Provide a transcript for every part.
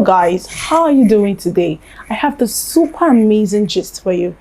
guys, how are you doing today? I have the super amazing gist for you.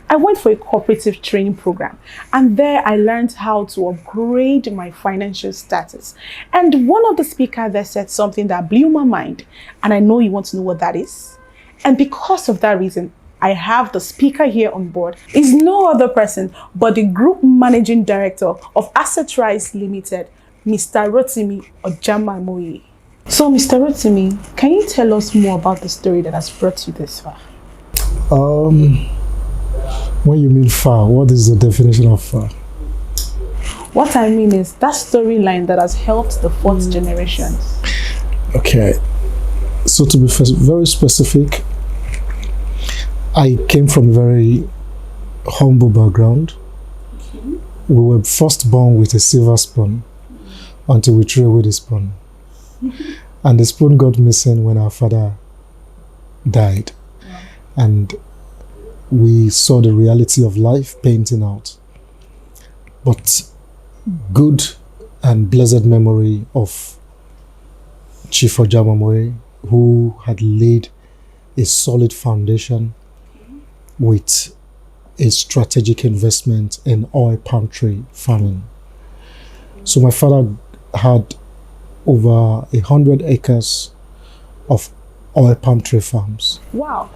I went for a cooperative training program, and there I learned how to upgrade my financial status. And one of the speakers there said something that blew my mind, and I know you want to know what that is. And because of that reason, I have the speaker here on board. Is no other person but the Group Managing Director of Assetrise Limited, Mr. Rotimi Ojamamoye. So, Mr. Rotimi, can you tell us more about the story that has brought you this far? When you mean far, what is the definition of far? What I mean is that storyline that has helped the fourth generations. Okay, so to be very specific, I came from a very humble background. We were first born with a silver spoon until we threw away the spoon. And the spoon got missing when our father died. Wow. And we saw the reality of life painting out. But good and blessed memory of Chief Ojamamoye, who had laid a solid foundation with a strategic investment in oil palm tree farming. So my father had over 100 acres of oil palm tree farms. Wow.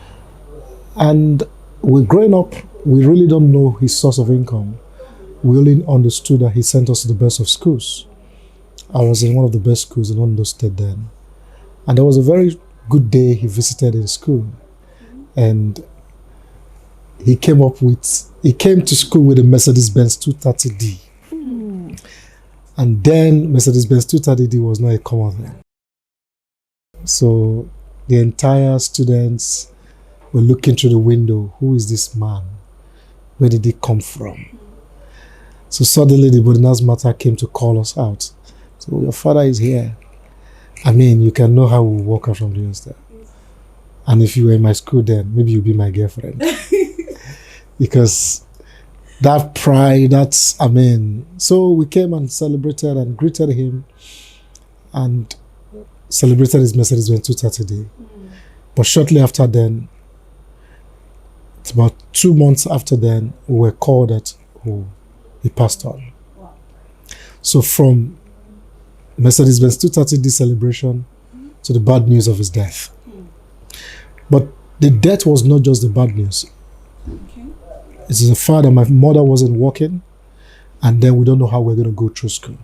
And we're growing up, we really don't know his source of income. We only understood that he sent us to the best of schools. I was in one of the best schools in Ondo State then. And there was a very good day he visited in school. And he came to school with a Mercedes-Benz 230D. And then Mercedes-Benz 230D was not a common thing. So the entire students were looking through the window. Who is this man? Where did he come from? So suddenly the Bodina's matter came to call us out. So your father is here. I mean, you can know how we walk out from the hostel. And if you were in my school then, maybe you'd be my girlfriend. Because that pride, so we came and celebrated and greeted him and celebrated his Mercedes-Benz 230D. But shortly after then, it's about 2 months after then, we were called that he passed on. Wow. So from Mercedes-Benz 230D celebration to the bad news of his death. But the death was not just the bad news. It's the fact that my mother wasn't working, and then we don't know how we're going to go through school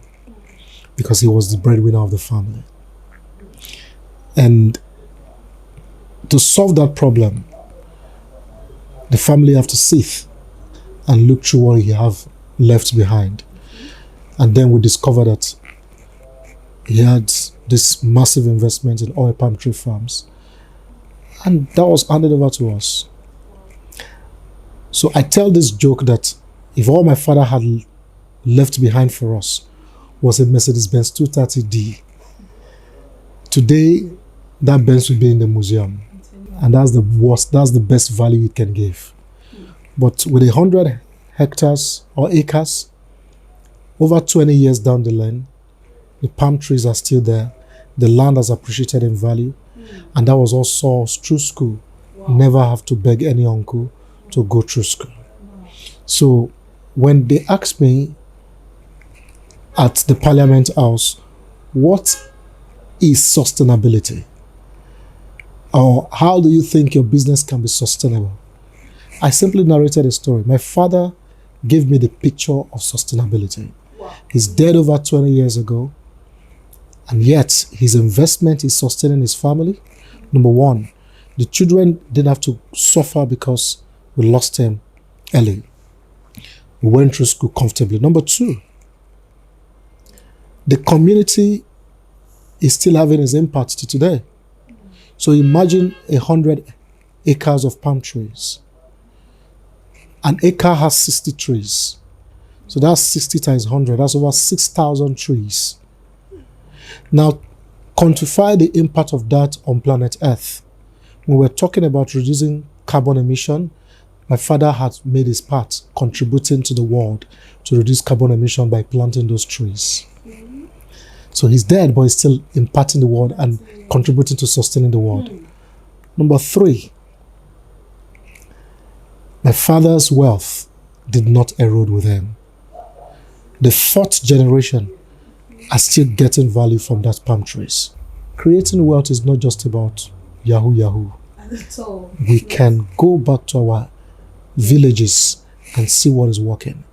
because he was the breadwinner of the family. And to solve that problem, the family have to sit and look through what he have left behind. And then we discovered that he had this massive investment in oil palm tree farms, and that was handed over to us. So I tell this joke that if all my father had left behind for us was a Mercedes-Benz 230D, today that Benz would be in the museum. And that's the best value it can give. But with 100 hectares or acres, over 20 years down the line, the palm trees are still there. The land has appreciated in value. And that was also through school. Wow. Never have to beg any uncle to go through school. Wow. So when they asked me at the Parliament House, what is sustainability? Or how do you think your business can be sustainable? I simply narrated a story. My father gave me the picture of sustainability. Wow. He's dead over 20 years ago, and yet his investment is sustaining his family. Number one, the children didn't have to suffer because we lost him early. We went through school comfortably. Number two, the community is still having its impact to today. So imagine 100 acres of palm trees. An acre has 60 trees. So that's 60 times 100. That's over 6,000 trees. Now, quantify the impact of that on planet Earth. When we're talking about reducing carbon emission, my father had made his part, contributing to the world to reduce carbon emission by planting those trees. So he's dead, but he's still imparting the word and contributing to sustaining the word. Number 3, my father's wealth did not erode with him. The 4th generation are still getting value from that palm trees. Creating wealth is not just about Yahoo. We can go back to our villages and see what is working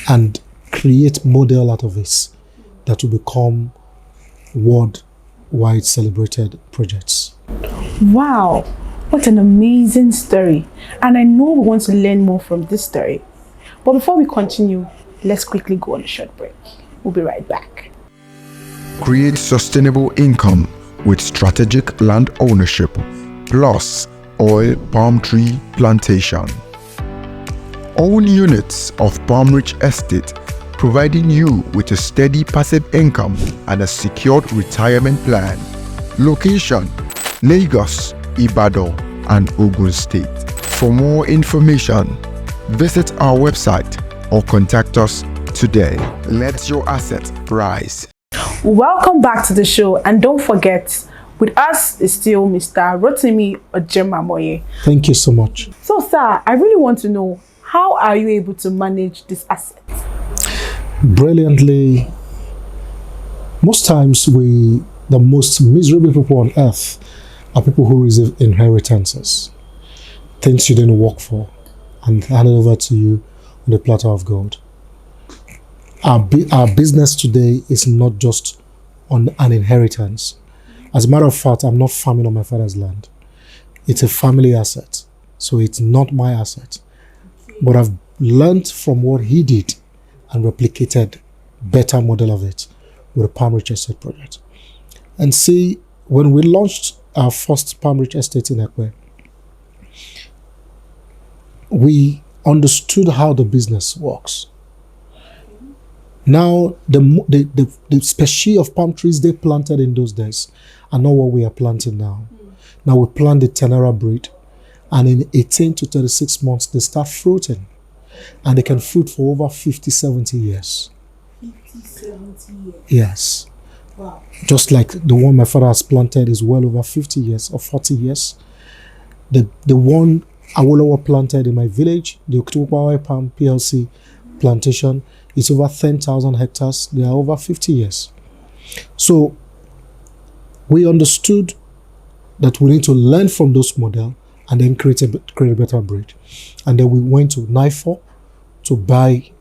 and create model out of it that will become worldwide celebrated projects. Wow, what an amazing story. And I know we want to learn more from this story. But before we continue, let's quickly go on a short break. We'll be right back. Create sustainable income with strategic land ownership plus oil palm tree plantation. Own units of Palm Ridge Estate, providing you with a steady passive income and a secured retirement plan. Location: Lagos, Ibadan, and Ogun State. For more information, visit our website or contact us today. Let your assets rise. Welcome back to the show, and don't forget, with us is still Mr. Rotimi Ojamamoye. Thank you so much. So, sir, I really want to know, how are you able to manage this asset? Brilliantly. Most times the most miserable people on earth are people who receive inheritances, things you didn't work for, and handed over to you on the platter of gold. Our business today is not just on an inheritance. As a matter of fact, I'm not farming on my father's land. It's a family asset, so it's not my asset. But I've learned from what he did and replicated better model of it with the Palm Ridge Estate project. And see, when we launched our first Palm Ridge Estate in Ekwe, we understood how the business works. Now, the species of palm trees they planted in those days are not what we are planting now. Now we plant the Tenera breed, and in 18 to 36 months, they start fruiting. And they can fruit for over 50, 70 years. 50, 70 years? Yes. Wow. Just like the one my father has planted is well over 50 years or 40 years. The one Awolowo planted in my village, the Okituwa Palm PLC plantation, it's over 10,000 hectares. They are over 50 years. So we understood that we need to learn from those models and then create a better breed. And then we went to NIFO to buy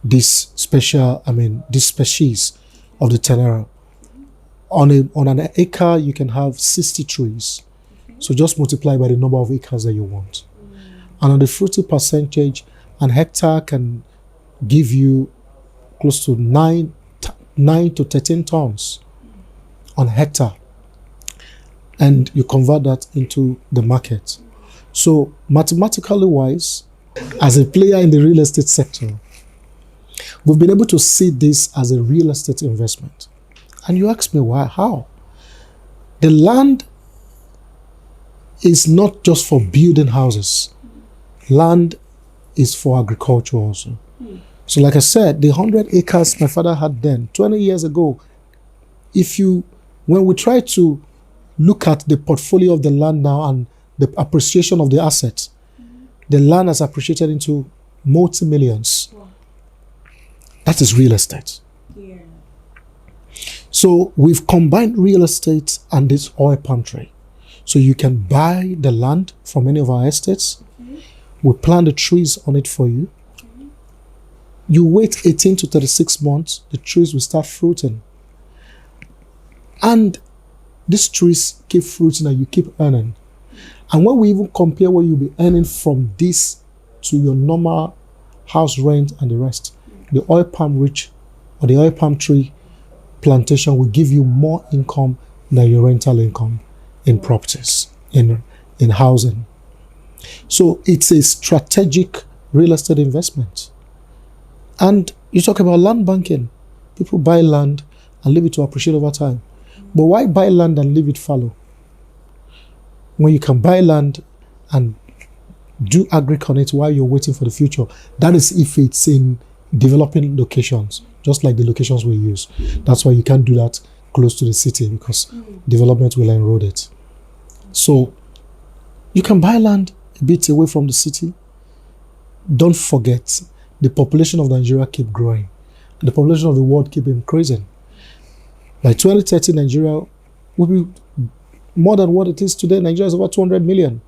this species of the Tenera. On an acre, you can have 60 trees. So just multiply by the number of acres that you want. And on the fruiting percentage, an hectare can give you close to 9 to 13 tons on hectare. And you convert that into the market. So mathematically wise, as a player in the real estate sector, we've been able to see this as a real estate investment. And you ask me why, how? The land is not just for building houses. Land is for agriculture also. So like I said, the 100 acres my father had then, 20 years ago, when we try to look at the portfolio of the land now and the appreciation of the assets, the land has appreciated into multi-millions. Wow. That is real estate. Yeah. So we've combined real estate and this oil palm tree. So you can buy the land from any of our estates. We plant the trees on it for you. You wait 18 to 36 months, the trees will start fruiting. And these trees keep fruiting and you keep earning. And when we even compare what you'll be earning from this to your normal house rent and the rest, the oil palm ridge or the oil palm tree plantation will give you more income than your rental income in properties, in housing. So it's a strategic real estate investment. And you talk about land banking. People buy land and leave it to appreciate over time. But why buy land and leave it fallow? When you can buy land and do agric on it while you're waiting for the future. That is if it's in developing locations. just like the locations we use. That's why you can't do that close to the city because development will erode it. So you can buy land a bit away from the city. Don't forget, the population of Nigeria keep growing. The population of the world keep increasing. By 2030, Nigeria will be more than what it is today. Nigeria is over 200 million.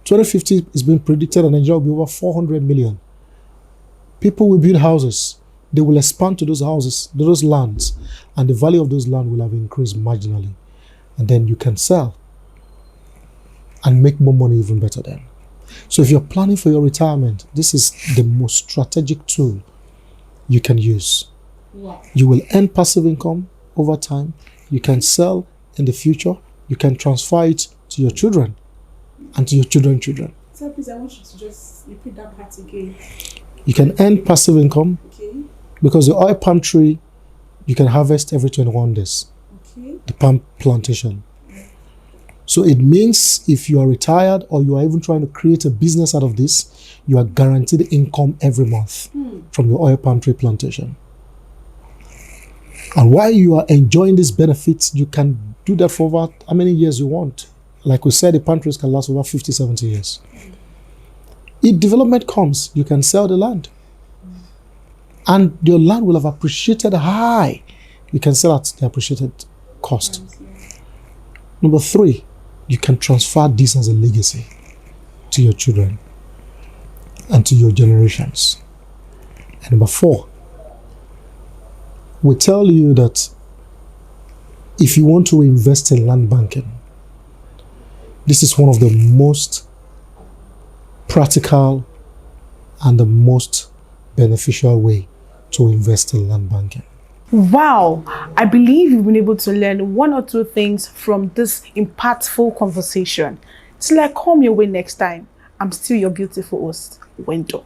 2050 is being predicted that Nigeria will be over 400 million. People will build houses. They will expand to those houses, to those lands, and the value of those land will have increased marginally. And then you can sell and make more money even better then. So if you're planning for your retirement, this is the most strategic tool you can use. Wow. You will earn passive income over time. You can sell in the future. You can transfer it to your children and to your children's children. So please, I want you to just repeat that part again. You can earn passive income because the oil palm tree, you can harvest every 21 days. The palm plantation. So it means if you are retired or you are even trying to create a business out of this, you are guaranteed income every month from your oil palm tree plantation. And while you are enjoying these benefits, you can do that for over how many years you want. Like we said, the palm trees can last over 50, 70 years. If development comes, you can sell the land. And your land will have appreciated high. You can sell at the appreciated cost. Number 3, you can transfer this as a legacy to your children and to your generations. And number 4, we tell you that if you want to invest in land banking, this is one of the most practical and the most beneficial way to invest in land banking. Wow, I believe you've been able to learn 1 or 2 things from this impactful conversation. Till I come your way next time, I'm still your beautiful host, Wendu.